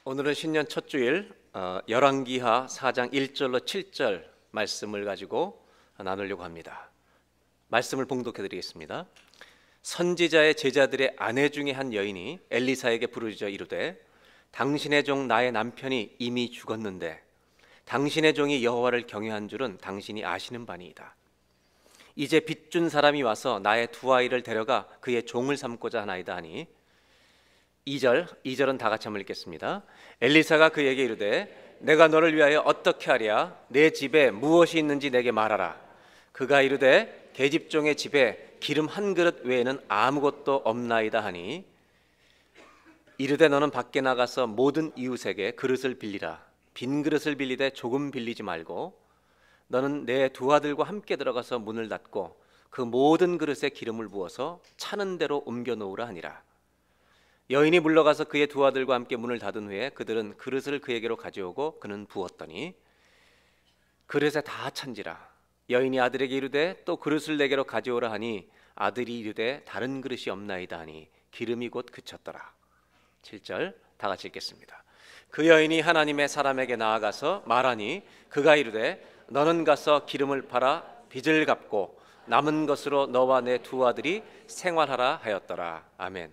오늘은 신년 첫 주일 열왕기하 4장 1절로 7절 말씀을 가지고 나누려고 합니다. 말씀을 봉독해 드리겠습니다. 선지자의 제자들의 아내 중에 한 여인이 엘리사에게 부르짖어 이르되 당신의 종 나의 남편이 이미 죽었는데 당신의 종이 여호와를 경외한 줄은 당신이 아시는 바니이다. 이제 빚준 사람이 와서 나의 두 아이를 데려가 그의 종을 삼고자 하나이다 하니 2절은 다 같이 한번 읽겠습니다. 엘리사가 그에게 이르되 내가 너를 위하여 어떻게 하랴? 내 집에 무엇이 있는지 내게 말하라. 그가 이르되 계집종의 집에 기름 한 그릇 외에는 아무것도 없나이다 하니 이르되 너는 밖에 나가서 모든 이웃에게 그릇을 빌리라. 빈 그릇을 빌리되 조금 빌리지 말고 너는 내 두 아들과 함께 들어가서 문을 닫고 그 모든 그릇에 기름을 부어서 차는 대로 옮겨 놓으라 하니라. 여인이 물러가서 그의 두 아들과 함께 문을 닫은 후에 그들은 그릇을 그에게로 가져오고 그는 부었더니 그릇에 다 찬지라. 여인이 아들에게 이르되 또 그릇을 내게로 가져오라 하니 아들이 이르되 다른 그릇이 없나이다 하니 기름이 곧 그쳤더라. 7절 다 같이 읽겠습니다. 그 여인이 하나님의 사람에게 나아가서 말하니 그가 이르되 너는 가서 기름을 팔아 빚을 갚고 남은 것으로 너와 내 두 아들이 생활하라 하였더라. 아멘.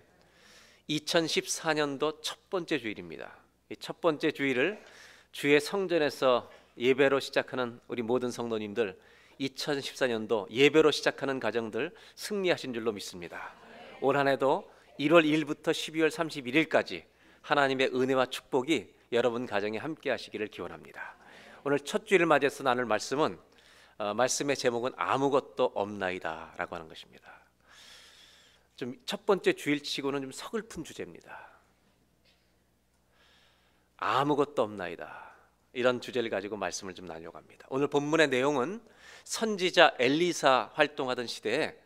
2014년도 첫 번째 주일입니다. 이 첫 번째 주일을 주의 성전에서 예배로 시작하는 우리 모든 성도님들, 2014년도 예배로 시작하는 가정들 승리하신 줄로 믿습니다. 올 한 해도 1월 1일부터 12월 31일까지 하나님의 은혜와 축복이 여러분 가정에 함께 하시기를 기원합니다. 오늘 첫 주일을 맞이해서 나눌 말씀은 말씀의 제목은 아무것도 없나이다 라고 하는 것입니다. 좀 첫 번째 주일치고는 좀 서글픈 주제입니다. 아무것도 없나이다, 이런 주제를 가지고 말씀을 좀 나누려고 합니다. 오늘 본문의 내용은 선지자 엘리사 활동하던 시대에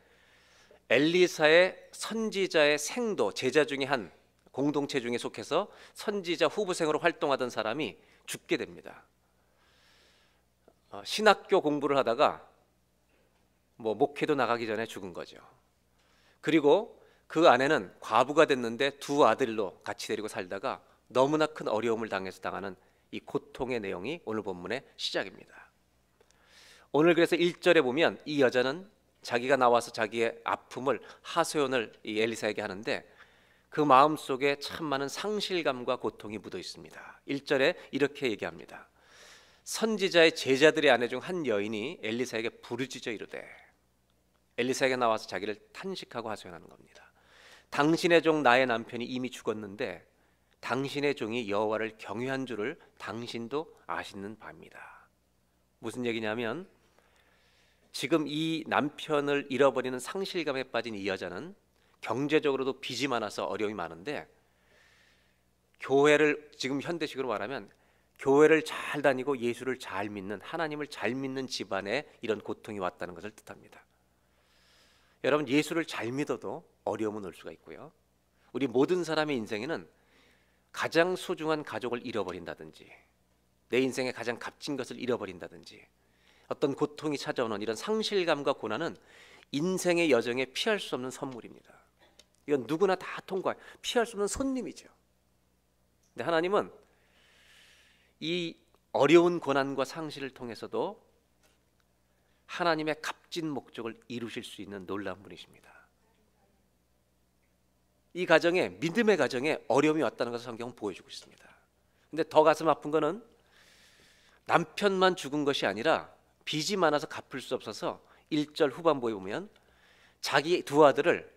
엘리사의 선지자의 생도, 제자 중에 한 공동체 중에 속해서 선지자 후보생으로 활동하던 사람이 죽게 됩니다. 신학교 공부를 하다가 목회도 나가기 전에 죽은 거죠. 그리고 그 아내는 과부가 됐는데 두 아들로 같이 데리고 살다가 너무나 큰 어려움을 당해서 당하는 이 고통의 내용이 오늘 본문의 시작입니다. 오늘 그래서 1절에 보면 이 여자는 자기가 나와서 자기의 아픔을 하소연을 이 엘리사에게 하는데 그 마음속에 참 많은 상실감과 고통이 묻어 있습니다. 1절에 이렇게 얘기합니다. 선지자의 제자들의 아내 중 한 여인이 엘리사에게 부르짖어 이르되, 엘리사에게 나와서 자기를 탄식하고 하소연하는 겁니다. 당신의 종 나의 남편이 이미 죽었는데 당신의 종이 여호와를 경외한 줄을 당신도 아시는 바입니다. 무슨 얘기냐면 지금 이 남편을 잃어버리는 상실감에 빠진 이 여자는 경제적으로도 빚이 많아서 어려움이 많은데 교회를, 지금 현대식으로 말하면 교회를 잘 다니고 예수를 잘 믿는, 하나님을 잘 믿는 집안에 이런 고통이 왔다는 것을 뜻합니다. 여러분, 예수를 잘 믿어도 어려움은 올 수가 있고요. 우리 모든 사람의 인생에는 가장 소중한 가족을 잃어버린다든지 내 인생에 가장 값진 것을 잃어버린다든지 어떤 고통이 찾아오는 이런 상실감과 고난은 인생의 여정에 피할 수 없는 선물입니다. 이건 누구나 다 통과해 피할 수 없는 손님이죠. 근데 하나님은 이 어려운 고난과 상실을 통해서도 하나님의 값진 목적을 이루실 수 있는 놀라운 분이십니다. 이 가정에, 믿음의 가정에 어려움이 왔다는 것을 성경은 보여주고 있습니다. 근데 더 가슴 아픈 거는 남편만 죽은 것이 아니라 빚이 많아서 갚을 수 없어서 1절 후반부에 보면 자기 두 아들을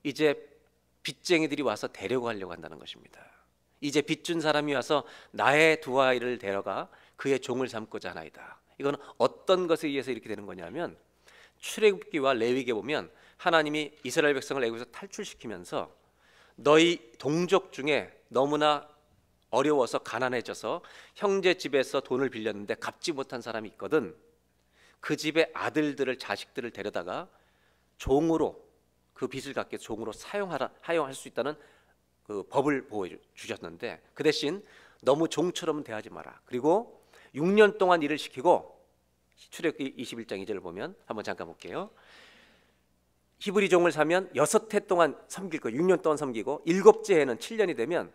이제 빚쟁이들이 와서 데려가려고 한다는 것입니다. 이제 빚준 사람이 와서 나의 두 아이를 데려가 그의 종을 삼고자 하나이다. 이건 어떤 것에 의해서 이렇게 되는 거냐면 출애굽기와 레위기에 보면 하나님이 이스라엘 백성을 애굽에서 탈출시키면서 너희 동족 중에 너무나 어려워서 가난해져서 형제 집에서 돈을 빌렸는데 갚지 못한 사람이 있거든. 그 집의 아들들을, 자식들을 데려다가 종으로, 그 빚을 갚게 종으로 사용할 수 있다는 그 법을 보여주셨는데 그 대신 너무 종처럼 대하지 마라. 그리고 6년 동안 일을 시키고, 출애굽기 21장 2절을 보면 한번 잠깐 볼게요. 히브리 종을 사면 6해 동안 섬길 거, 6년 동안 섬기고 7째 해는 7년이 되면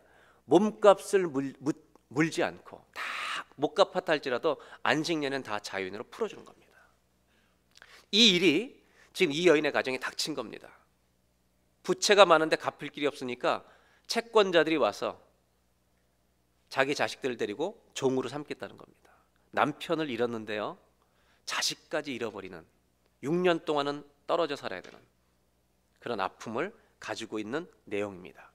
몸값을 물지 않고 다 못 갚았다 할지라도 안식년은 다 자유인으로 풀어주는 겁니다. 이 일이 지금 이 여인의 가정에 닥친 겁니다. 부채가 많은데 갚을 길이 없으니까 채권자들이 와서 자기 자식들을 데리고 종으로 삼겠다는 겁니다. 남편을 잃었는데요, 자식까지 잃어버리는, 6년 동안은 떨어져 살아야 되는 그런 아픔을 가지고 있는 내용입니다.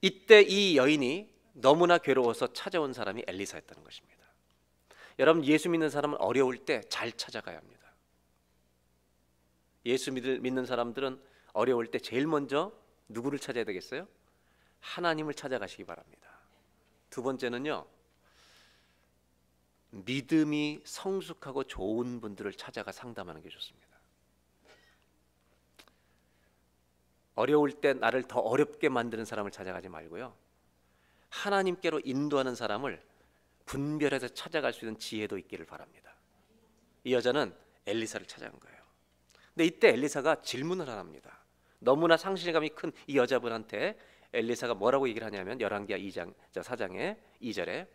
이때 이 여인이 너무나 괴로워서 찾아온 사람이 엘리사였다는 것입니다. 여러분, 예수 믿는 사람은 어려울 때 잘 찾아가야 합니다. 예수 믿는 사람들은 어려울 때 제일 먼저 누구를 찾아야 되겠어요? 하나님을 찾아가시기 바랍니다. 두 번째는요, 믿음이 성숙하고 좋은 분들을 찾아가 상담하는 게 좋습니다. 어려울 때 나를 더 어렵게 만드는 사람을 찾아가지 말고요, 하나님께로 인도하는 사람을 분별해서 찾아갈 수 있는 지혜도 있기를 바랍니다. 이 여자는 엘리사를 찾아간 거예요. 근데 이때 엘리사가 질문을 하나 합니다. 너무나 상실감이 큰 이 여자분한테 엘리사가 뭐라고 얘기를 하냐면, 열왕기하 4장의 2절에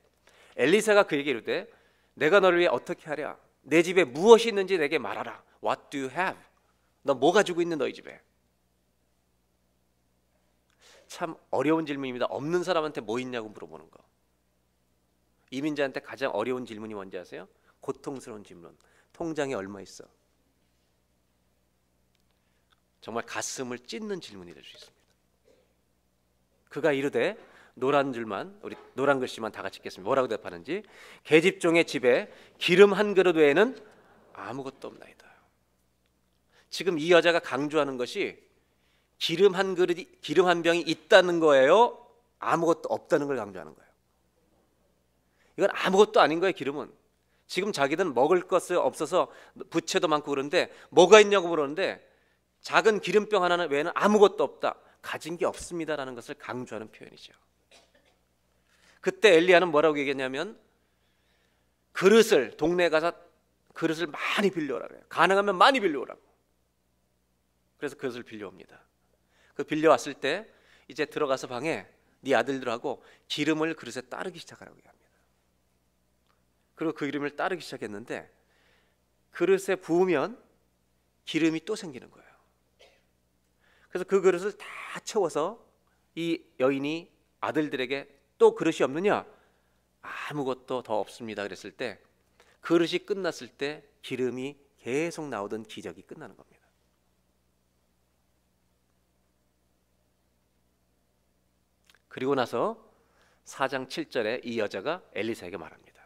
엘리사가 그에게 이르되 내가 너를 위해 어떻게 하랴? 내 집에 무엇이 있는지 내게 말하라. What do you have? 너 뭐 가지고 있는 너희 집에? 참 어려운 질문입니다. 없는 사람한테 뭐 있냐고 물어보는 거. 이민자한테 가장 어려운 질문이 뭔지 아세요? 고통스러운 질문. 통장에 얼마 있어? 정말 가슴을 찢는 질문이 될 수 있습니다. 그가 이르되, 노란 줄만, 우리 노란 글씨만 다 같이 읽겠습니다. 뭐라고 대답하는지. 계집종의 집에 기름 한 그릇 외에는 아무것도 없나이다. 지금 이 여자가 강조하는 것이 기름 한 그릇이, 기름 한 병이 있다는 거예요? 아무것도 없다는 걸 강조하는 거예요. 이건 아무것도 아닌 거예요. 기름은 지금 자기는 먹을 것이 없어서 부채도 많고 그런데 뭐가 있냐고 물었는데 작은 기름병 하나 외에는 아무것도 없다, 가진 게 없습니다라는 것을 강조하는 표현이죠. 그때 엘리야는 뭐라고 얘기했냐면, 그릇을, 동네에 가서 그릇을 많이 빌려오라 그래요. 가능하면 많이 빌려오라고. 그래서 그릇을 빌려옵니다. 그 빌려왔을 때 이제 들어가서 방에 네 아들들하고 기름을 그릇에 따르기 시작하라고 합니다. 그리고 그 기름을 따르기 시작했는데 그릇에 부으면 기름이 또 생기는 거예요. 그래서 그 그릇을 다 채워서 이 여인이 아들들에게 또 그릇이 없느냐? 아무것도 더 없습니다 그랬을 때, 그릇이 끝났을 때 기름이 계속 나오던 기적이 끝나는 겁니다. 그리고 나서 4장 7절에 이 여자가 엘리사에게 말합니다.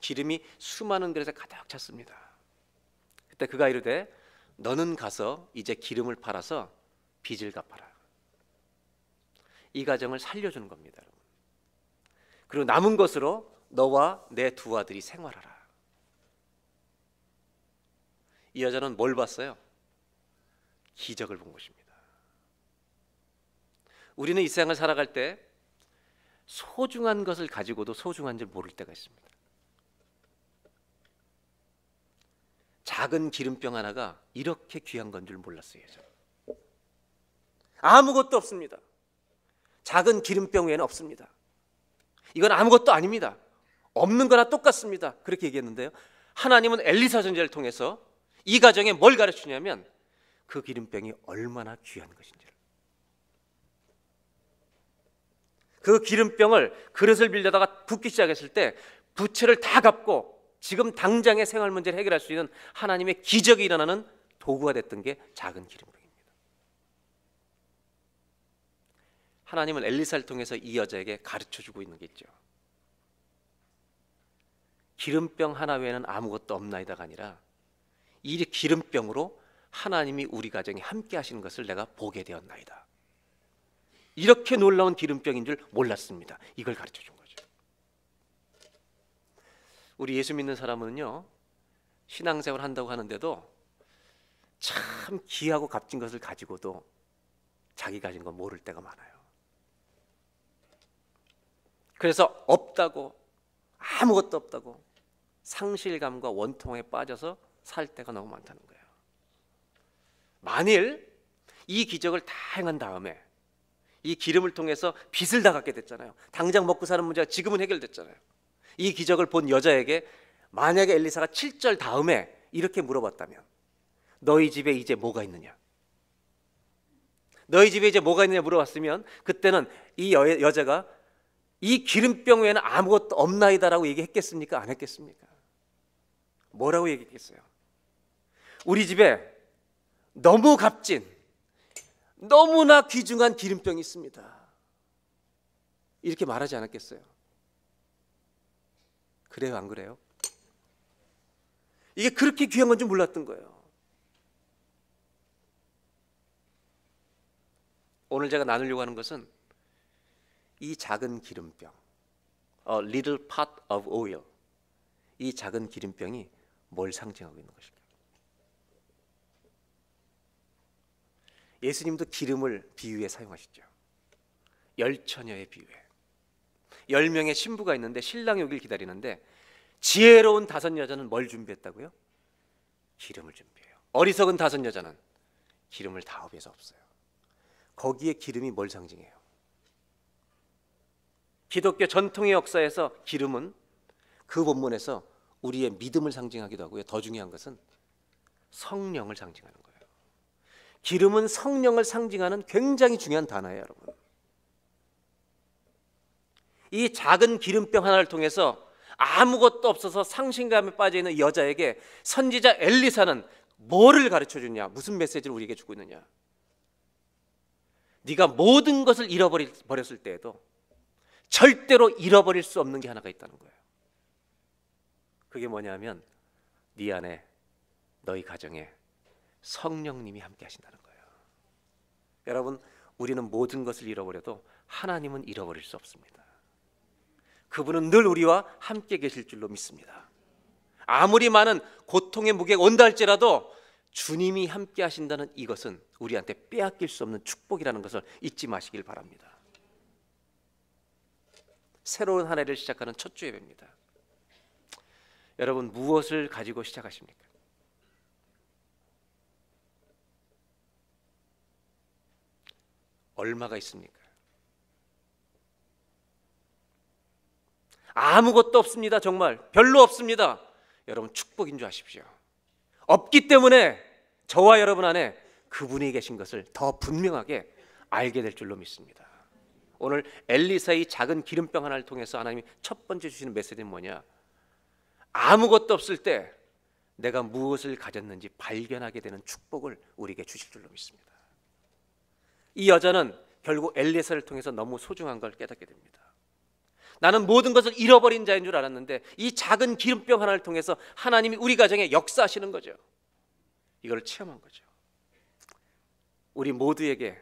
기름이 수많은 그릇에 가득 찼습니다. 그때 그가 이르되 너는 가서 이제 기름을 팔아서 빚을 갚아라. 이 가정을 살려주는 겁니다, 여러분. 그리고 남은 것으로 너와 내 두 아들이 생활하라. 이 여자는 뭘 봤어요? 기적을 본 것입니다. 우리는 이 세상을 살아갈 때 소중한 것을 가지고도 소중한 줄 모를 때가 있습니다. 작은 기름병 하나가 이렇게 귀한 건 줄 몰랐어요. 저는. 아무것도 없습니다. 작은 기름병 외에는 없습니다. 이건 아무것도 아닙니다. 없는 거나 똑같습니다. 그렇게 얘기했는데요, 하나님은 엘리사 선지자를 통해서 이 가정에 뭘 가르치냐면 그 기름병이 얼마나 귀한 것인지를. 그 기름병을 그릇을 빌려다가 붓기 시작했을 때 부채를 다 갚고 지금 당장의 생활 문제를 해결할 수 있는 하나님의 기적이 일어나는 도구가 됐던 게 작은 기름병입니다. 하나님은 엘리사를 통해서 이 여자에게 가르쳐주고 있는 게 있죠. 기름병 하나 외에는 아무것도 없나이다가 아니라 이 기름병으로 하나님이 우리 가정에 함께 하시는 것을 내가 보게 되었나이다. 이렇게 놀라운 기름병인 줄 몰랐습니다. 이걸 가르쳐준 거죠. 우리 예수 믿는 사람은요, 신앙생활 한다고 하는데도 참 귀하고 값진 것을 가지고도 자기 가진 거 모를 때가 많아요. 그래서 없다고, 아무것도 없다고 상실감과 원통에 빠져서 살 때가 너무 많다는 거예요. 만일 이 기적을 다 행한 다음에 이 기름을 통해서 빚을 다 갚게 됐잖아요. 당장 먹고 사는 문제가 지금은 해결됐잖아요. 이 기적을 본 여자에게 만약에 엘리사가 7절 다음에 이렇게 물어봤다면, 너희 집에 이제 뭐가 있느냐? 너희 집에 이제 뭐가 있느냐 물어봤으면, 그때는 이 여자가 이 기름병 외에는 아무것도 없나이다라고 얘기했겠습니까? 안 했겠습니까? 뭐라고 얘기했겠어요? 우리 집에 너무 값진, 너무나 귀중한 기름병이 있습니다. 이렇게 말하지 않았겠어요? 그래요, 안 그래요? 이게 그렇게 귀한 건 줄 몰랐던 거예요. 오늘 제가 나누려고 하는 것은 이 작은 기름병, a little pot of oil, 이 작은 기름병이 뭘 상징하고 있는 것일까? 예수님도 기름을 비유에 사용하시죠. 열처녀의 비유에 10명의 신부가 있는데 신랑이 오길 기다리는데, 지혜로운 5 여자는 뭘 준비했다고요? 기름을 준비해요. 어리석은 5 여자는 기름을 다 업해서 없어요. 거기에 기름이 뭘 상징해요? 기독교 전통의 역사에서 기름은 그 본문에서 우리의 믿음을 상징하기도 하고요, 더 중요한 것은 성령을 상징하는 거예요. 기름은 성령을 상징하는 굉장히 중요한 단어예요, 여러분. 이 작은 기름병 하나를 통해서 아무것도 없어서 상실감에 빠져있는 여자에게 선지자 엘리사는 뭐를 가르쳐 주냐, 무슨 메시지를 우리에게 주고 있느냐? 네가 모든 것을 잃어버렸을 때에도 절대로 잃어버릴 수 없는 게 하나가 있다는 거예요. 그게 뭐냐면 네 안에, 너희 가정에 성령님이 함께 하신다는 거예요. 여러분, 우리는 모든 것을 잃어버려도 하나님은 잃어버릴 수 없습니다. 그분은 늘 우리와 함께 계실 줄로 믿습니다. 아무리 많은 고통의 무게가 온다 할지라도 주님이 함께 하신다는 이것은 우리한테 빼앗길 수 없는 축복이라는 것을 잊지 마시길 바랍니다. 새로운 한 해를 시작하는 첫 주 예배입니다. 여러분, 무엇을 가지고 시작하십니까? 얼마가 있습니까? 아무것도 없습니다. 정말 별로 없습니다. 여러분, 축복인 줄 아십시오. 없기 때문에 저와 여러분 안에 그분이 계신 것을 더 분명하게 알게 될 줄로 믿습니다. 오늘 엘리사의 작은 기름병 하나를 통해서 하나님이 첫 번째 주시는 메시지는 뭐냐? 아무것도 없을 때 내가 무엇을 가졌는지 발견하게 되는 축복을 우리에게 주실 줄로 믿습니다. 이 여자는 결국 엘리사를 통해서 너무 소중한 걸 깨닫게 됩니다. 나는 모든 것을 잃어버린 자인 줄 알았는데 이 작은 기름병 하나를 통해서 하나님이 우리 가정에 역사하시는 거죠. 이걸 체험한 거죠. 우리 모두에게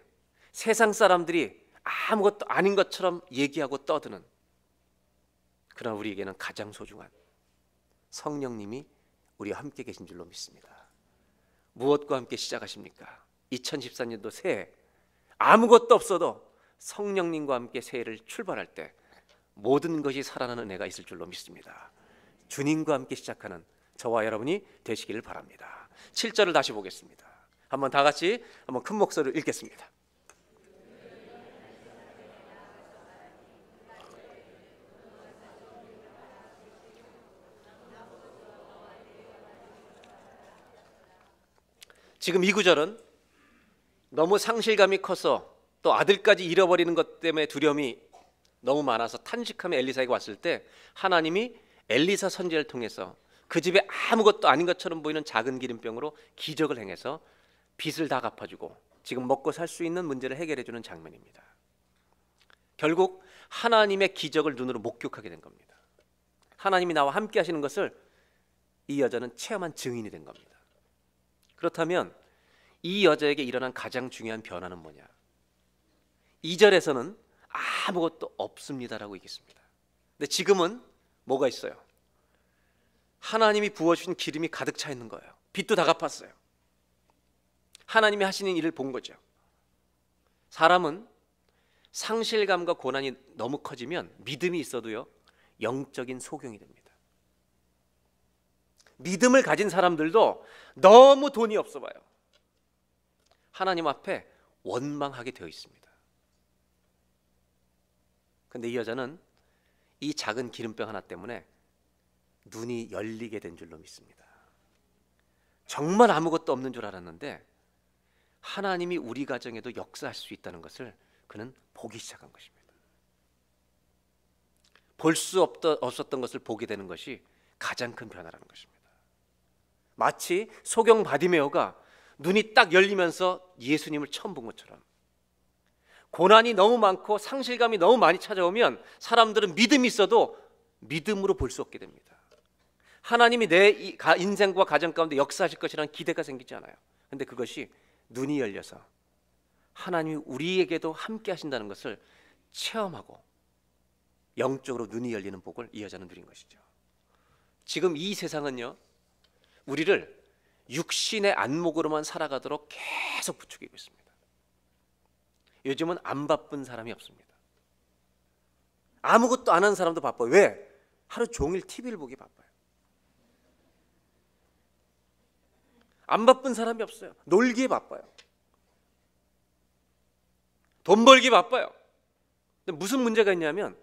세상 사람들이 아무것도 아닌 것처럼 얘기하고 떠드는, 그러나 우리에게는 가장 소중한 성령님이 우리와 함께 계신 줄로 믿습니다. 무엇과 함께 시작하십니까? 2014년도 새해 아무것도 없어도 성령님과 함께 새해를 출발할 때 모든 것이 살아나는 은혜가 있을 줄로 믿습니다. 주님과 함께 시작하는 저와 여러분이 되시기를 바랍니다. 7절을 다시 보겠습니다. 한번 다 같이 한번 큰 목소리로 읽겠습니다. 지금 이 구절은 너무 상실감이 커서 또 아들까지 잃어버리는 것 때문에 두려움이 너무 많아서 탄식하며 엘리사에게 왔을 때 하나님이 엘리사 선지자를 통해서 그 집에 아무것도 아닌 것처럼 보이는 작은 기름병으로 기적을 행해서 빚을 다 갚아주고 지금 먹고 살 수 있는 문제를 해결해주는 장면입니다. 결국 하나님의 기적을 눈으로 목격하게 된 겁니다. 하나님이 나와 함께 하시는 것을 이 여자는 체험한 증인이 된 겁니다. 그렇다면 이 여자에게 일어난 가장 중요한 변화는 뭐냐? 2절에서는 아무것도 없습니다라고 얘기했습니다. 근데 지금은 뭐가 있어요? 하나님이 부어주신 기름이 가득 차 있는 거예요. 빚도 다 갚았어요. 하나님이 하시는 일을 본 거죠. 사람은 상실감과 고난이 너무 커지면 믿음이 있어도요, 영적인 소경이 됩니다. 믿음을 가진 사람들도 너무 돈이 없어 봐요. 하나님 앞에 원망하게 되어 있습니다. 근데 이 여자는 이 작은 기름병 하나 때문에 눈이 열리게 된 줄로 믿습니다. 정말 아무것도 없는 줄 알았는데 하나님이 우리 가정에도 역사할 수 있다는 것을 그는 보기 시작한 것입니다. 볼 수 없었던 것을 보게 되는 것이 가장 큰 변화라는 것입니다. 마치 소경 바디메오가 눈이 딱 열리면서 예수님을 처음 본 것처럼, 고난이 너무 많고 상실감이 너무 많이 찾아오면 사람들은 믿음이 있어도 믿음으로 볼 수 없게 됩니다. 하나님이 내 인생과 가정 가운데 역사하실 것이라는 기대가 생기지 않아요. 그런데 그것이 눈이 열려서 하나님이 우리에게도 함께 하신다는 것을 체험하고 영적으로 눈이 열리는 복을 이 여자는 누린 것이죠. 지금 이 세상은요, 우리를 육신의 안목으로만 살아가도록 계속 부추기고 있습니다. 요즘은 안 바쁜 사람이 없습니다. 아무것도 안 하는 사람도 바빠요. 왜? 하루 종일 TV를 보기 바빠요. 안 바쁜 사람이 없어요. 놀기에 바빠요. 돈 벌기 바빠요. 근데 무슨 문제가 있냐면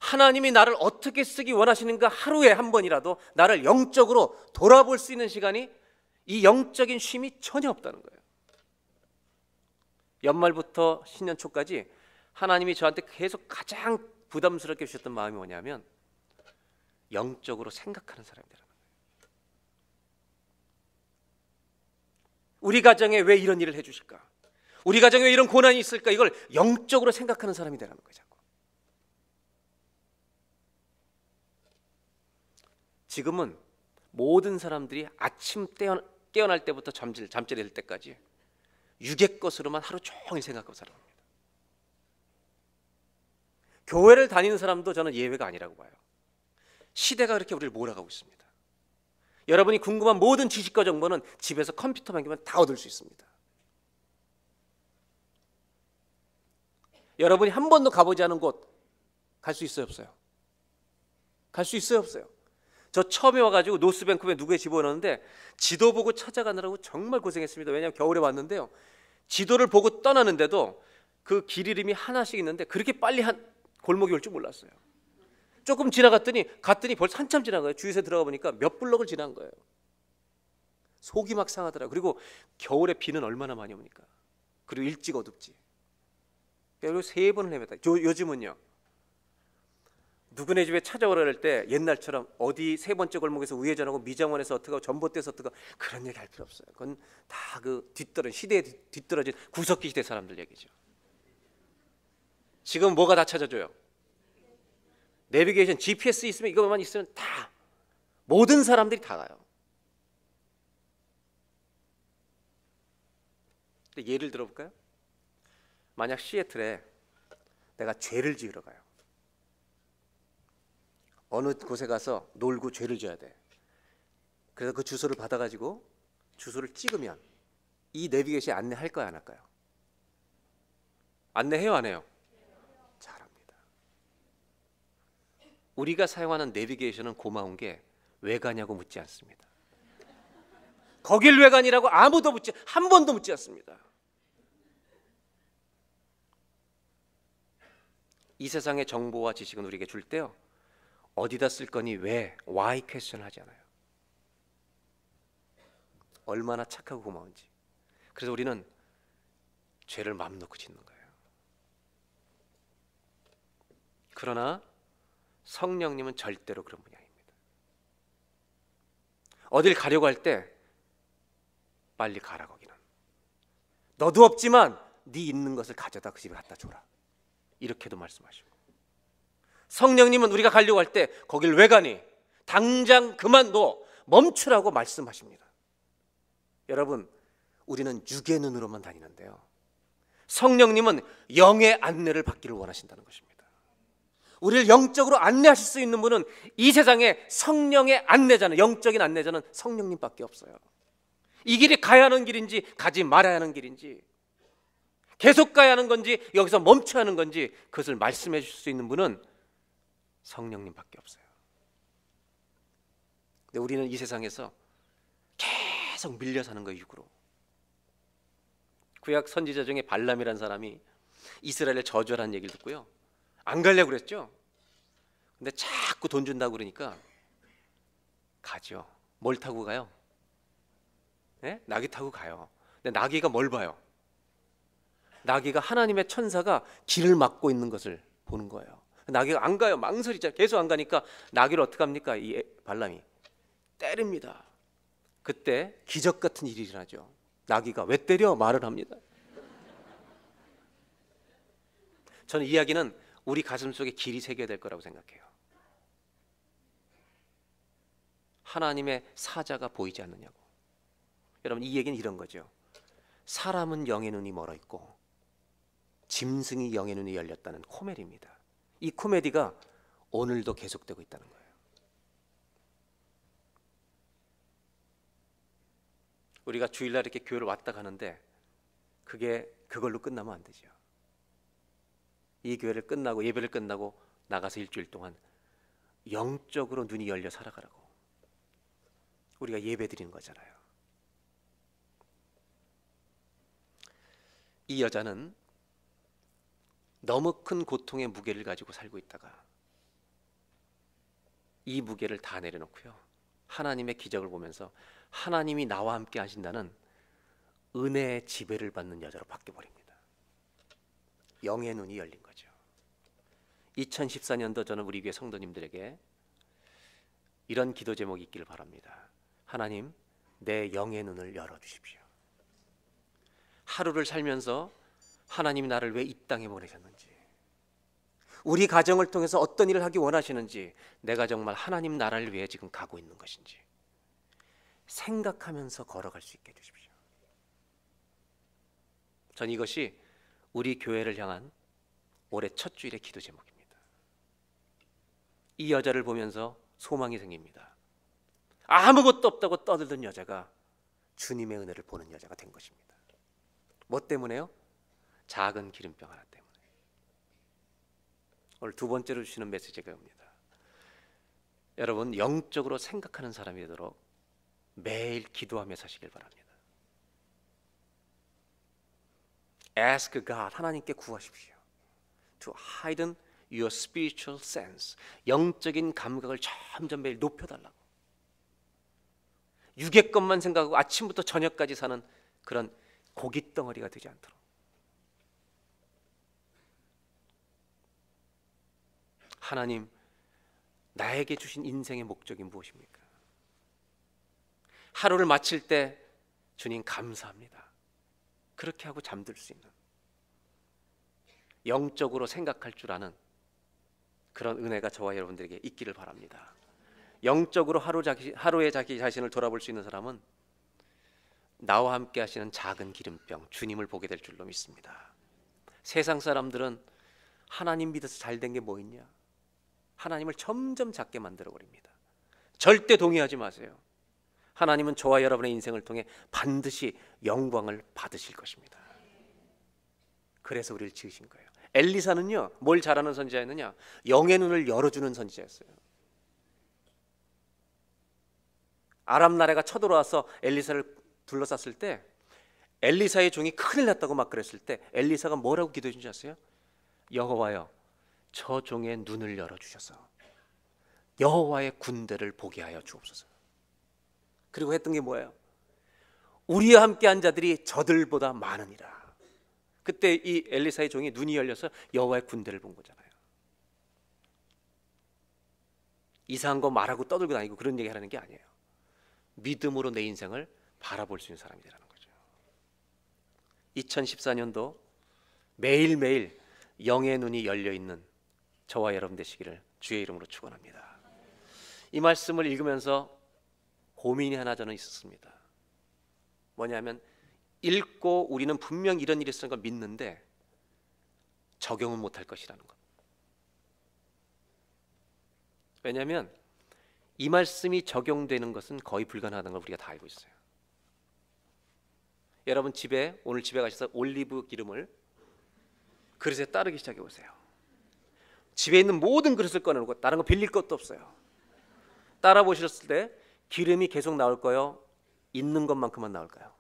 하나님이 나를 어떻게 쓰기 원하시는가 하루에 한 번이라도 나를 영적으로 돌아볼 수 있는 시간이, 이 영적인 쉼이 전혀 없다는 거예요. 연말부터 신년 초까지 하나님이 저한테 계속 가장 부담스럽게 주셨던 마음이 뭐냐면 영적으로 생각하는 사람이라는 거예요. 우리 가정에 왜 이런 일을 해주실까? 우리 가정에 왜 이런 고난이 있을까? 이걸 영적으로 생각하는 사람이 되라는 거죠. 지금은 모든 사람들이 아침 깨어날 때부터 잠자리에 들 때까지 육의 것으로만 하루 종일 생각하고 살아갑니다. 교회를 다니는 사람도 저는 예외가 아니라고 봐요. 시대가 그렇게 우리를 몰아가고 있습니다. 여러분이 궁금한 모든 지식과 정보는 집에서 컴퓨터만 끼면 다 얻을 수 있습니다. 여러분이 한 번도 가보지 않은 곳 갈 수 있어요, 없어요? 갈 수 있어요, 없어요? 저 처음에 와가지고 노스뱅크에 누구의 집 오는데 지도 보고 찾아가느라고 정말 고생했습니다. 왜냐하면 겨울에 왔는데요, 지도를 보고 떠나는데도 그 길 이름이 하나씩 있는데 그렇게 빨리 한 골목이 올 줄 몰랐어요. 조금 지나갔더니 벌써 한참 지난 거예요. 주유소에 들어가 보니까 몇 블럭을 지난 거예요. 속이 막 상하더라고요. 그리고 겨울에 비는 얼마나 많이 옵니까? 그리고 일찍 어둡지. 그리고 3번을 헤맸다. 요즘은요, 누구네 집에 찾아오라 할 때 옛날처럼 어디 3번째 골목에서 우회전하고 미장원에서 어떻게 하고 전봇대에서 어떻게 하고 그런 얘기 할 필요 없어요. 그건 다 그 시대에 뒤떨어진 구석기 시대 사람들 얘기죠. 지금 뭐가 다 찾아줘요? 내비게이션, GPS 있으면, 이것만 있으면 다, 모든 사람들이 다 가요. 근데 예를 들어볼까요? 만약 시애틀에 내가 죄를 지으러 가요. 어느 곳에 가서 놀고 죄를 지어야 돼. 그래서 그 주소를 받아가지고 주소를 찍으면 이 내비게이션이 안내할까요, 안 할까요? 안내해요, 안 해요? 잘합니다. 우리가 사용하는 내비게이션은 고마운 게 왜 가냐고 묻지 않습니다. 거길 왜 가니라고 아무도 한 번도 묻지 않습니다. 이 세상의 정보와 지식은 우리에게 줄 때요, 어디다 쓸 거니, 왜, why 퀘스천 하지 않아요. 얼마나 착하고 고마운지. 그래서 우리는 죄를 마음 놓고 짓는 거예요. 그러나 성령님은 절대로 그런 분이 아닙니다. 어딜 가려고 할 때 빨리 가라, 거기는. 너도 없지만 네 있는 것을 가져다 그 집에 갖다 줘라, 이렇게도 말씀하시고, 성령님은 우리가 가려고 할 때 거길 왜 가니? 당장 그만둬, 멈추라고 말씀하십니다. 여러분, 우리는 육의 눈으로만 다니는데요, 성령님은 영의 안내를 받기를 원하신다는 것입니다. 우리를 영적으로 안내하실 수 있는 분은 이 세상에 성령의 안내자는, 영적인 안내자는 성령님밖에 없어요. 이 길이 가야 하는 길인지 가지 말아야 하는 길인지, 계속 가야 하는 건지 여기서 멈춰야 하는 건지, 그것을 말씀해 주실 수 있는 분은 성령님밖에 없어요. 근데 우리는 이 세상에서 계속 밀려 사는 거예요, 육으로. 구약 선지자 중에 발람이라는 사람이 이스라엘을 저주하라는 얘기를 듣고요, 안 가려고 그랬죠. 근데 자꾸 돈 준다고 그러니까 가죠. 뭘 타고 가요? 네? 나귀 타고 가요. 근데 나귀가 뭘 봐요? 나귀가 하나님의 천사가 길을 막고 있는 것을 보는 거예요. 나귀가 안 가요. 망설이죠. 계속 안 가니까 나귀를 어떻게 합니까? 이 발람이 때립니다. 그때 기적 같은 일이 일어나죠. 나귀가 왜 때려? 말을 합니다. 저는 이 이야기는 우리 가슴 속에 길이 새겨야 될 거라고 생각해요. 하나님의 사자가 보이지 않느냐고. 여러분, 이 얘기는 이런 거죠. 사람은 영의 눈이 멀어 있고 짐승이 영의 눈이 열렸다는 코미디입니다. 이 코미디가 오늘도 계속되고 있다는 거예요. 우리가 주일날 이렇게 교회를 왔다 가는데 그걸로 끝나면 안 되죠. 이 교회를 끝나고 예배를 끝나고 나가서 일주일 동안 영적으로 눈이 열려 살아가라고 우리가 예배 드리는 거잖아요. 이 여자는 너무 큰 고통의 무게를 가지고 살고 있다가 이 무게를 다 내려놓고요, 하나님의 기적을 보면서 하나님이 나와 함께 하신다는 은혜의 지배를 받는 여자로 바뀌어버립니다. 영의 눈이 열린 거죠. 2014년도 저는 우리 교회 성도님들에게 이런 기도 제목이 있기를 바랍니다. 하나님, 내 영의 눈을 열어주십시오. 하루를 살면서 하나님이 나를 왜 이 땅에 보내셨는지, 우리 가정을 통해서 어떤 일을 하기 원하시는지, 내가 정말 하나님 나라를 위해 지금 가고 있는 것인지 생각하면서 걸어갈 수 있게 해주십시오. 전 이것이 우리 교회를 향한 올해 첫 주일의 기도 제목입니다. 이 여자를 보면서 소망이 생깁니다. 아무것도 없다고 떠들던 여자가 주님의 은혜를 보는 여자가 된 것입니다. 뭐 때문에요? 작은 기름병 하나 때문에. 오늘 두 번째로 주시는 메시지가 옵니다. 여러분, 영적으로 생각하는 사람이 되도록 매일 기도하며 사시길 바랍니다. Ask God, 하나님께 구하십시오. To heighten your spiritual sense, 영적인 감각을 점점 매일 높여달라고. 육의 것만 생각하고 아침부터 저녁까지 사는 그런 고깃덩어리가 되지 않도록. 하나님, 나에게 주신 인생의 목적이 무엇입니까? 하루를 마칠 때 주님 감사합니다. 그렇게 하고 잠들 수 있는, 영적으로 생각할 줄 아는 그런 은혜가 저와 여러분들에게 있기를 바랍니다. 영적으로 하루에 자기 자신을 돌아볼 수 있는 사람은 나와 함께 하시는 작은 기름병 주님을 보게 될 줄로 믿습니다. 세상 사람들은 하나님 믿어서 잘 된 게 뭐 있냐? 하나님을 점점 작게 만들어 버립니다. 절대 동의하지 마세요. 하나님은 저와 여러분의 인생을 통해 반드시 영광을 받으실 것입니다. 그래서 우리를 지으신 거예요. 엘리사는요, 뭘 잘하는 선지자였느냐? 영의 눈을 열어주는 선지자였어요. 아람 나라가 쳐들어와서 엘리사를 둘러쌌을 때 엘리사의 종이 큰일 났다고 막 그랬을 때 엘리사가 뭐라고 기도해 준지 아세요? 여호와여, 저 종의 눈을 열어주셔서 여호와의 군대를 보게 하여 주옵소서. 그리고 했던 게 뭐예요? 우리와 함께한 자들이 저들보다 많으니라. 그때 이 엘리사의 종이 눈이 열려서 여호와의 군대를 본 거잖아요. 이상한 거 말하고 떠들고 다니고 그런 얘기 하라는 게 아니에요. 믿음으로 내 인생을 바라볼 수 있는 사람이 되라는 거죠. 2014년도 매일매일 영의 눈이 열려있는 저와 여러분 되시기를 주의 이름으로 축원합니다. 이 말씀을 읽으면서 고민이 하나 저는 있었습니다. 뭐냐면, 읽고 우리는 분명 이런 일이 있었던 걸 믿는데 적용은 못할 것이라는 것. 왜냐하면 이 말씀이 적용되는 것은 거의 불가능하다는 걸 우리가 다 알고 있어요. 여러분 오늘 집에 가셔서 올리브 기름을 그릇에 따르기 시작해 보세요. 집에 있는 모든 그릇을 꺼내놓고 다른 거 빌릴 것도 없어요. 따라 보셨을 때 기름이 계속 나올 거요? 있는 것만큼만 나올까요?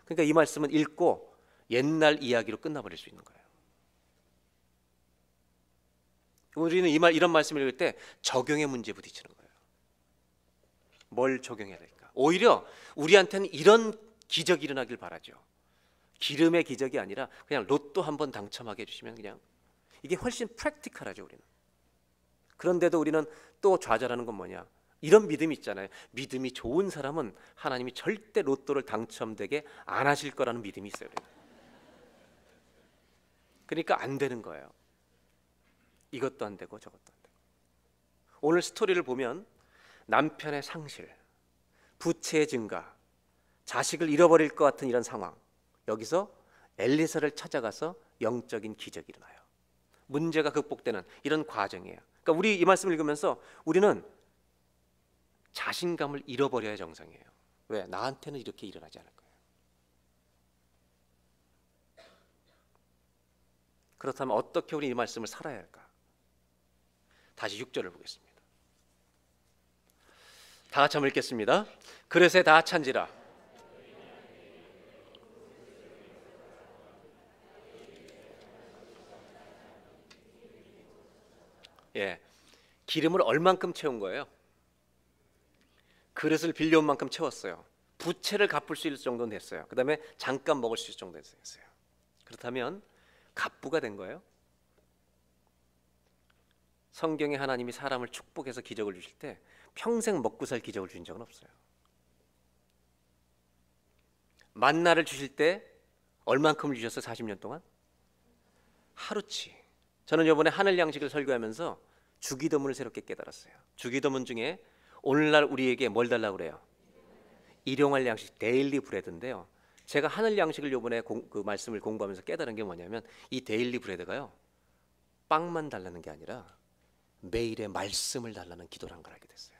그러니까 이 말씀은 읽고 옛날 이야기로 끝나버릴 수 있는 거예요. 우리는 이런 말씀을 읽을 때 적용의 문제에 부딪히는 거예요. 뭘 적용해야 될까? 오히려 우리한테는 이런 기적이 일어나길 바라죠. 기름의 기적이 아니라 그냥 로또 한번 당첨하게 해주시면 그냥 이게 훨씬 프랙티컬하죠. 우리는. 그런데도 우리는 또 좌절하는 건 뭐냐? 이런 믿음이 있잖아요. 믿음이 좋은 사람은 하나님이 절대 로또를 당첨되게 안 하실 거라는 믿음이 있어요. 그러니까 안 되는 거예요. 이것도 안 되고 저것도 안 되고. 오늘 스토리를 보면 남편의 상실, 부채의 증가, 자식을 잃어버릴 것 같은 이런 상황, 여기서 엘리사를 찾아가서 영적인 기적이 일어나요. 문제가 극복되는 이런 과정이에요. 그러니까 우리 이 말씀을 읽으면서 우리는 자신감을 잃어버려야 정상이에요. 왜? 나한테는 이렇게 일어나지 않을 거예요. 그렇다면 어떻게 우리 이 말씀을 살아야 할까? 다시 6절을 보겠습니다. 다 같이 한번 읽겠습니다. 그릇에 다 찬지라. 기름을 얼만큼 채운 거예요? 그릇을 빌려온 만큼 채웠어요. 부채를 갚을 수 있을 정도는 됐어요. 그 다음에 잠깐 먹을 수 있을 정도 됐어요. 그렇다면 갑부가 된 거예요? 성경에 하나님이 사람을 축복해서 기적을 주실 때 평생 먹고 살 기적을 주신 적은 없어요. 만나를 주실 때 얼만큼을 주셨어요? 40년 동안? 하루치. 저는 이번에 하늘 양식을 설교하면서 주기도문을 새롭게 깨달았어요. 주기도문 중에 오늘날 우리에게 뭘 달라고 그래요? 일용할 양식, 데일리 브레드인데요. 제가 하늘 양식을 이번에 그 말씀을 공부하면서 깨달은 게 뭐냐면 이 데일리 브레드가요, 빵만 달라는 게 아니라 매일의 말씀을 달라는 기도라는 걸 알게 됐어요.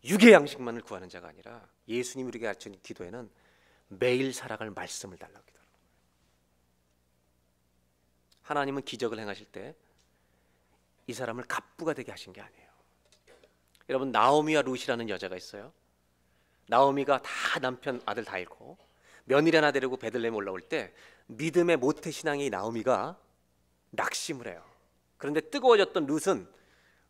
육의 양식만을 구하는 자가 아니라 예수님이 우리에게 가르친 기도에는 매일 살아갈 말씀을 달라고 기도하는 거예요. 하나님은 기적을 행하실 때 이 사람을 갑부가 되게 하신 게 아니에요. 여러분, 나오미와 룻이라는 여자가 있어요. 나오미가 다 남편 아들 다 잃고 며느리 하나 데리고 베들레헴 올라올 때 믿음의 모태신앙이 나오미가 낙심을 해요. 그런데 뜨거워졌던 룻은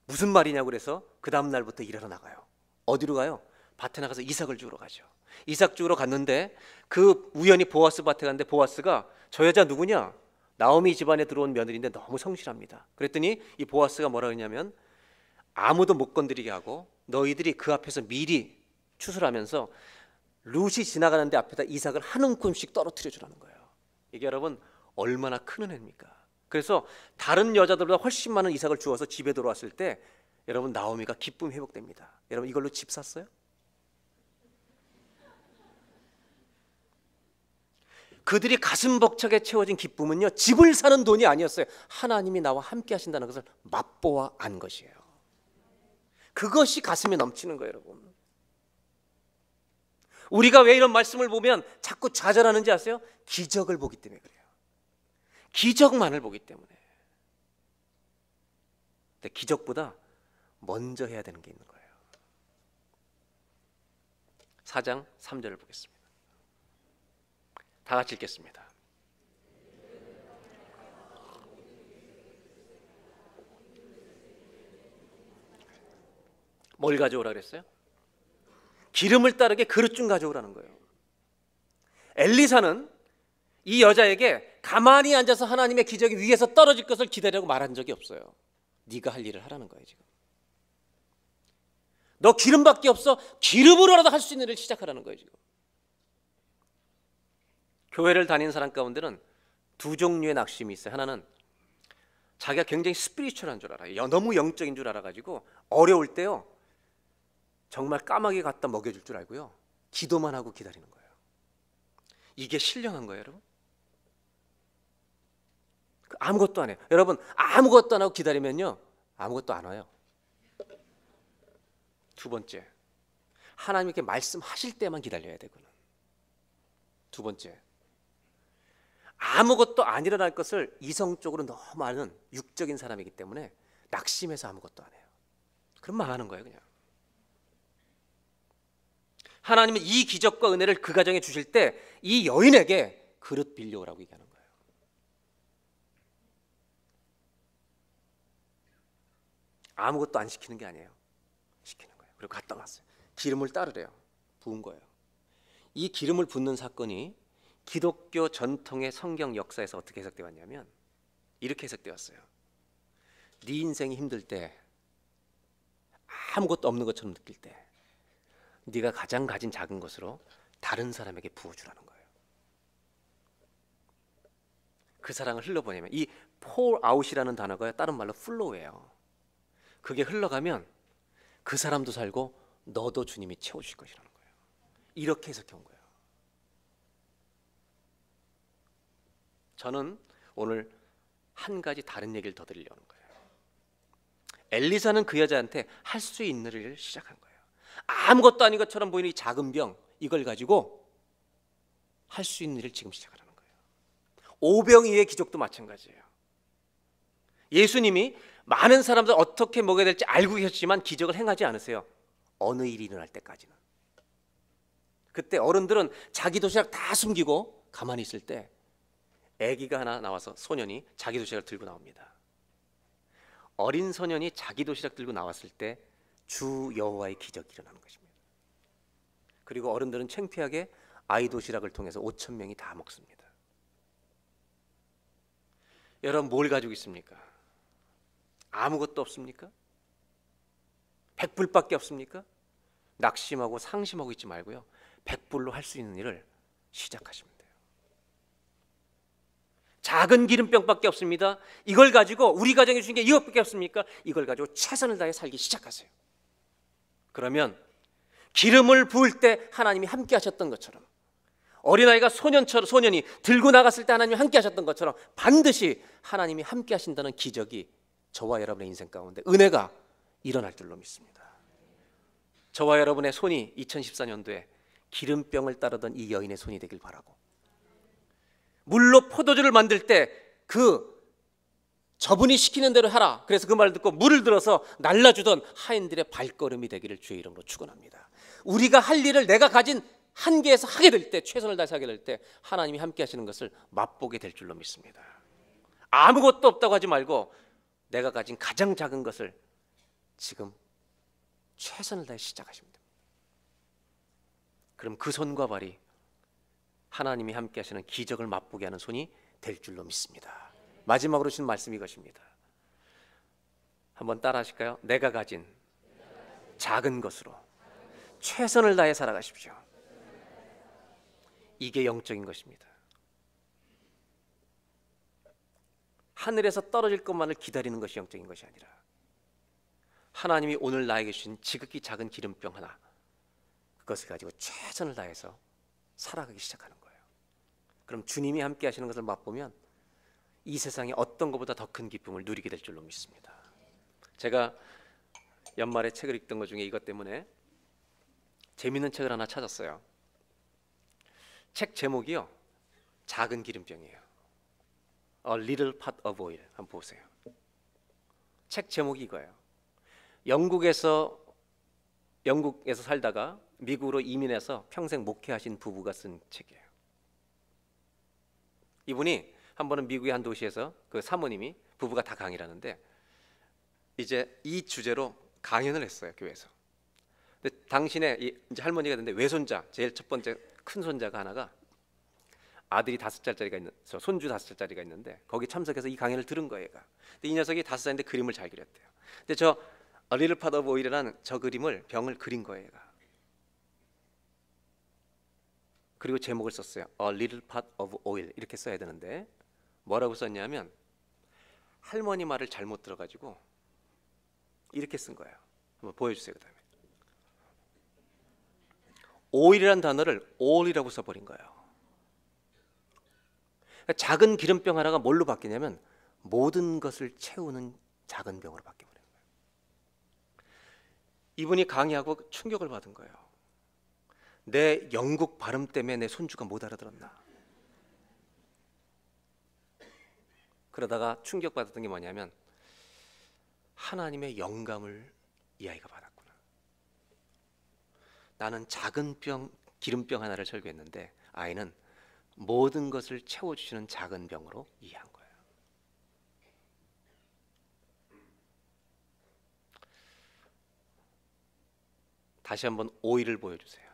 무슨 말이냐고 그래서 그 다음 날부터 일하러 나가요. 어디로 가요? 밭에 나가서 이삭을 주우러 가죠. 이삭 주우러 갔는데 그 우연히 보아스 밭에 갔는데 보아스가 저 여자 누구냐? 나오미 집안에 들어온 며느리인데 너무 성실합니다. 그랬더니 이 보아스가 뭐라 그러냐면 아무도 못 건드리게 하고 너희들이 그 앞에서 미리 추술하면서 룻이 지나가는데 앞에다 이삭을 한 움큼씩 떨어뜨려 주라는 거예요. 이게 여러분 얼마나 큰 은혜입니까? 그래서 다른 여자들보다 훨씬 많은 이삭을 주어서 집에 돌아왔을 때 여러분 나오미가 기쁨이 회복됩니다. 여러분 이걸로 집 샀어요? 그들이 가슴 벅차게 채워진 기쁨은요, 집을 사는 돈이 아니었어요. 하나님이 나와 함께 하신다는 것을 맛보아 안 것이에요. 그것이 가슴에 넘치는 거예요. 여러분, 우리가 왜 이런 말씀을 보면 자꾸 좌절하는지 아세요? 기적을 보기 때문에 그래요. 기적만을 보기 때문에. 근데 기적보다 먼저 해야 되는 게 있는 거예요. 4장 3절을 보겠습니다. 다 같이 읽겠습니다. 뭘 가져오라 그랬어요? 기름을 따르게 그릇 좀 가져오라는 거예요. 엘리사는 이 여자에게 가만히 앉아서 하나님의 기적이 위에서 떨어질 것을 기다리라고 말한 적이 없어요. 네가 할 일을 하라는 거예요. 지금 너 기름밖에 없어. 기름으로라도 할 수 있는 일을 시작하라는 거예요. 지금 교회를 다니는 사람 가운데는 두 종류의 낙심이 있어요. 하나는 자기가 굉장히 스피리추얼한 줄 알아요. 너무 영적인 줄 알아가지고 어려울 때요 정말 까마귀 갖다 먹여줄 줄 알고요 기도만 하고 기다리는 거예요. 이게 신령한 거예요. 여러분, 아무것도 안 해요. 여러분, 아무것도 안 하고 기다리면요 아무것도 안 와요. 두 번째, 하나님께 말씀하실 때만 기다려야 되고는. 두 번째, 아무것도 안 일어날 것을 이성적으로 너무 아는 육적인 사람이기 때문에 낙심해서 아무것도 안 해요. 그럼 망하는 거예요. 그냥 하나님은 이 기적과 은혜를 그 가정에 주실 때 이 여인에게 그릇 빌려오라고 얘기하는 거예요. 아무것도 안 시키는 게 아니에요. 시키는 거예요. 그리고 갖다 놨어요. 기름을 따르래요. 부은 거예요. 이 기름을 붓는 사건이 기독교 전통의 성경 역사에서 어떻게 해석되어 왔냐면 이렇게 해석되었어요. 네 인생이 힘들 때, 아무것도 없는 것처럼 느낄 때 네가 가장 가진 작은 것으로 다른 사람에게 부어주라는 거예요. 그 사랑을 흘려보내면, 이 pour out이라는 단어가 다른 말로 flow예요. 그게 흘러가면 그 사람도 살고 너도 주님이 채워주실 것이라는 거예요. 이렇게 해석해 온 거예요. 저는 오늘 한 가지 다른 얘기를 더 드리려는 거예요. 엘리사는 그 여자한테 할 수 있는 일을 시작한 거예요. 아무것도 아닌 것처럼 보이는 이 작은 병, 이걸 가지고 할 수 있는 일을 지금 시작하라는 거예요. 오병이의 기적도 마찬가지예요. 예수님이 많은 사람들 어떻게 먹여야 될지 알고 계셨지만 기적을 행하지 않으세요. 어느 일이 일어날 때까지는. 그때 어른들은 자기 도시락 다 숨기고 가만히 있을 때 아기가 하나 나와서, 소년이 자기 도시락을 들고 나옵니다. 어린 소년이 자기 도시락 들고 나왔을 때 주 여호와의 기적이 일어나는 것입니다. 그리고 어른들은 창피하게 아이 도시락을 통해서 5,000명이 다 먹습니다. 여러분, 뭘 가지고 있습니까? 아무것도 없습니까? 100불밖에 없습니까? 낙심하고 상심하고 있지 말고요, 100불로 할 수 있는 일을 시작하시면 돼요. 작은 기름병밖에 없습니다. 이걸 가지고, 우리 가정에 주신 게 이것밖에 없습니까? 이걸 가지고 최선을 다해 살기 시작하세요. 그러면 기름을 부을 때 하나님이 함께 하셨던 것처럼, 어린아이가 소년이 들고 나갔을 때 하나님이 함께 하셨던 것처럼 반드시 하나님이 함께 하신다는 기적이 저와 여러분의 인생 가운데, 은혜가 일어날 줄로 믿습니다. 저와 여러분의 손이 2014년도에 기름병을 따르던 이 여인의 손이 되길 바라고, 물로 포도주를 만들 때 저분이 시키는 대로 하라, 그래서 그 말을 듣고 물을 들어서 날라주던 하인들의 발걸음이 되기를 주의 이름으로 축원합니다. 우리가 할 일을 내가 가진 한계에서 하게 될 때, 최선을 다해서 하게 될 때 하나님이 함께 하시는 것을 맛보게 될 줄로 믿습니다. 아무것도 없다고 하지 말고 내가 가진 가장 작은 것을 지금 최선을 다해 시작하시면 됩니다. 그럼 그 손과 발이 하나님이 함께 하시는 기적을 맛보게 하는 손이 될 줄로 믿습니다. 마지막으로 주신 말씀이 이것입니다. 한번 따라 하실까요? 내가 가진 작은 것으로 최선을 다해 살아가십시오. 이게 영적인 것입니다. 하늘에서 떨어질 것만을 기다리는 것이 영적인 것이 아니라, 하나님이 오늘 나에게 주신 지극히 작은 기름병 하나, 그것을 가지고 최선을 다해서 살아가기 시작하는 거예요. 그럼 주님이 함께 하시는 것을 맛보면 이 세상에 어떤 것보다 더 큰 기쁨을 누리게 될 줄로 믿습니다. 제가 연말에 책을 읽던 것 중에 이것 때문에 재밌는 책을 하나 찾았어요. 책 제목이요, 작은 기름병이에요. A Little Pot of Oil. 한번 보세요. 책 제목이 이거예요. 영국에서 살다가 미국으로 이민해서 평생 목회하신 부부가 쓴 책이에요. 이분이 한 번은 미국의 한 도시에서, 그 사모님이, 부부가 다 강의를 하는데 이제 이 주제로 강연을 했어요, 교회에서. 근데 당신의 이제 할머니가 됐는데 외손자, 제일 첫 번째 큰 손자가 하나가, 아들이 5살짜리가 있는, 손주 5살짜리가 있는데 거기 참석해서 이 강연을 들은 거예요, 얘가. 근데 이 녀석이 5살인데 그림을 잘 그렸대요. 근데 저 A Little Pot of Oil이라는 저 그림을, 병을 그린 거예요, 얘가. 그리고 제목을 썼어요. A Little Pot of Oil, 이렇게 써야 되는데 뭐라고 썼냐면, 할머니 말을 잘못 들어가지고 이렇게 쓴 거예요. 한번 보여주세요. 그 다음에 오일이라는 단어를 all이라고 써버린 거예요. 그러니까 작은 기름병 하나가 뭘로 바뀌냐면 모든 것을 채우는 작은 병으로 바뀌어버린 거예요. 이분이 강의하고 충격을 받은 거예요. 내 영국 발음 때문에 내 손주가 못 알아들었나. 그러다가 충격받았던 게 뭐냐면, 하나님의 영감을 이 아이가 받았구나. 나는 작은 기름병 하나를 설교했는데 아이는 모든 것을 채워주시는 작은 병으로 이해한 거예요. 다시 한번 오일을 보여주세요.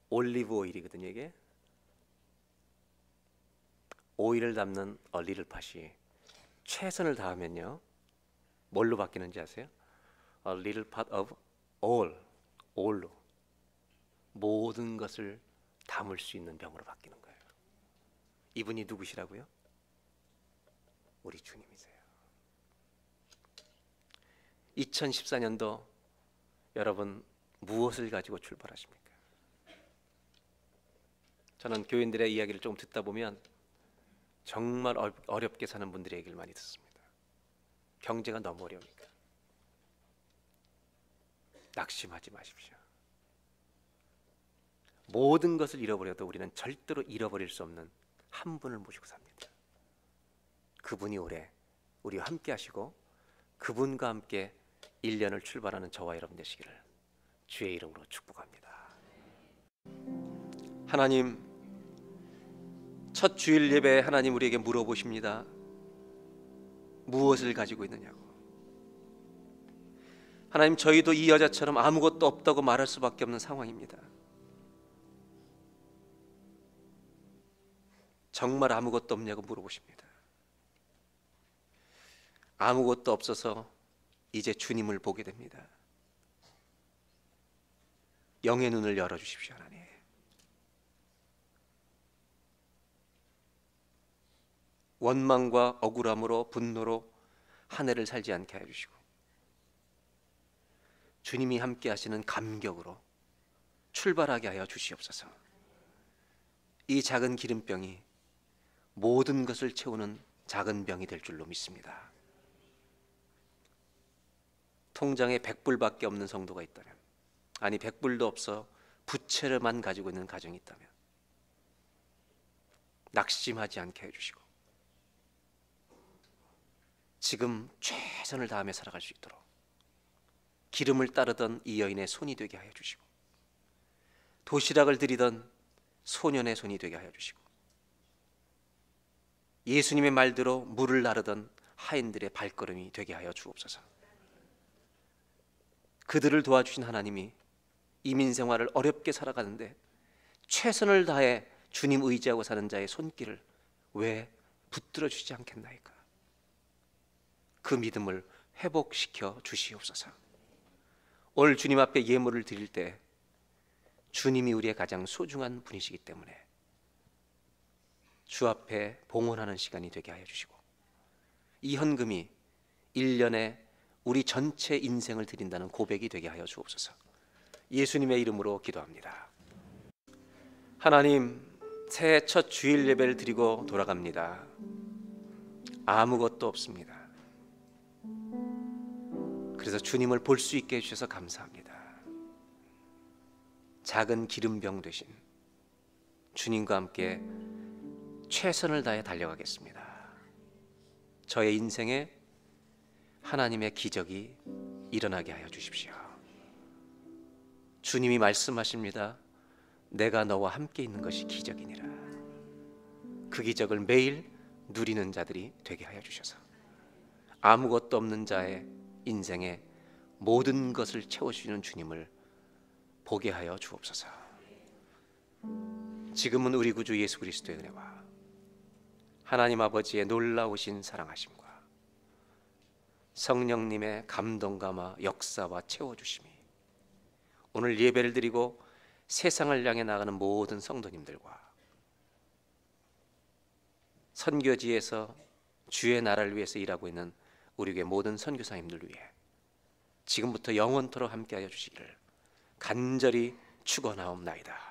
올리브 오일이거든요. 이게 오일을 담는 리를 팟이 최선을 다하면요 뭘로 바뀌는지 아세요? A little pot of oil, oil로 모든 것을 담을 수 있는 병으로 바뀌는 거예요. 이분이 누구시라고요? 우리 주님이세요. 2014년도 여러분 무엇을 가지고 출발하십니까? 저는 교인들의 이야기를 좀 듣다 보면 정말 어렵게 사는 분들의 얘기를 많이 듣습니다. 경제가 너무 어려우니까. 낙심하지 마십시오. 모든 것을 잃어버려도 우리는 절대로 잃어버릴 수 없는 한 분을 모시고 삽니다. 그분이 올해 우리와 함께 하시고 그분과 함께 1년을 출발하는 저와 여러분 되시기를 주의 이름으로 축복합니다. 하나님, 첫 주일 예배에 하나님 우리에게 물어보십니다. 무엇을 가지고 있느냐고. 하나님, 저희도 이 여자처럼 아무것도 없다고 말할 수밖에 없는 상황입니다. 정말 아무것도 없냐고 물어보십니다. 아무것도 없어서 이제 주님을 보게 됩니다. 영의 눈을 열어주십시오. 하나님, 원망과 억울함으로 분노로 한 해를 살지 않게 해주시고 주님이 함께 하시는 감격으로 출발하게 하여 주시옵소서. 이 작은 기름병이 모든 것을 채우는 작은 병이 될 줄로 믿습니다. 통장에 100불밖에 없는 성도가 있다면, 아니 100불도 없어 부채를만 가지고 있는 가정이 있다면 낙심하지 않게 해주시고 지금 최선을 다하며 살아갈 수 있도록 기름을 따르던 이 여인의 손이 되게 하여 주시고 도시락을 드리던 소년의 손이 되게 하여 주시고 예수님의 말대로 물을 나르던 하인들의 발걸음이 되게 하여 주옵소서. 그들을 도와주신 하나님이 이민생활을 어렵게 살아가는데 최선을 다해 주님 의지하고 사는 자의 손길을 왜 붙들어 주지 않겠나이까. 그 믿음을 회복시켜 주시옵소서. 오늘 주님 앞에 예물을 드릴 때 주님이 우리의 가장 소중한 분이시기 때문에 주 앞에 봉헌하는 시간이 되게 하여 주시고 이 헌금이 1년에 우리 전체 인생을 드린다는 고백이 되게 하여 주옵소서. 예수님의 이름으로 기도합니다. 하나님, 새해 첫 주일 예배를 드리고 돌아갑니다. 아무것도 없습니다. 그래서 주님을 볼 수 있게 해주셔서 감사합니다. 작은 기름병 되신 주님과 함께 최선을 다해 달려가겠습니다. 저의 인생에 하나님의 기적이 일어나게 하여 주십시오. 주님이 말씀하십니다. 내가 너와 함께 있는 것이 기적이니라. 그 기적을 매일 누리는 자들이 되게 하여 주셔서 아무것도 없는 자의 인생에 모든 것을 채워주시는 주님을 보게 하여 주옵소서. 지금은 우리 구주 예수 그리스도의 은혜와 하나님 아버지의 놀라우신 사랑하심과 성령님의 감동감화 역사와 채워주심이 오늘 예배를 드리고 세상을 향해 나가는 모든 성도님들과 선교지에서 주의 나라를 위해서 일하고 있는 우리 교회 모든 선교사님들 위해 지금부터 영원토록 함께하여 주시기를 간절히 축원하옵나이다.